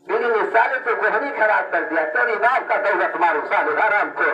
बीड़ी ने साले को गोहनी खराब कर दिया, तेरी बाप का दौलत मारो साले आराम को।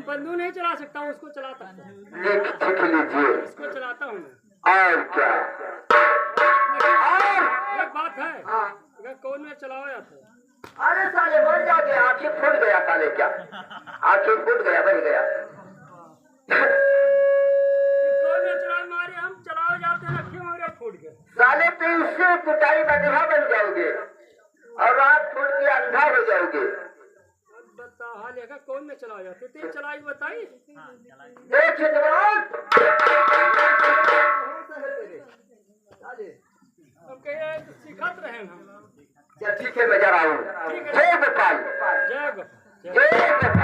बंदूक नहीं चला सकता हूँ, उसको चलाता हूँ। सीख लीजिए, इसको चलाता हूँ। और क्या? और एक बात है, अगर कौन में चलाओ या तो अरे साले मर जाओगे, आंखें फूट गया साले, क्या आंखें फूट गया, बन गया। कौन में चला मारे, हम चलाओ जाते हैं, क्यों हमारे फूट गए साले? तो इससे कुटाई बंधा बन जाओगे और आप फूट के अंधा हो जाओगे। बता हाल है, कौन में चलाओ जाते? तेज चलाई बताई। देख जवान, सिखत रहे हम। चल ठीक है मैं जरा आऊँ। जय गोपाल जय गोपाल। जय गोपाल।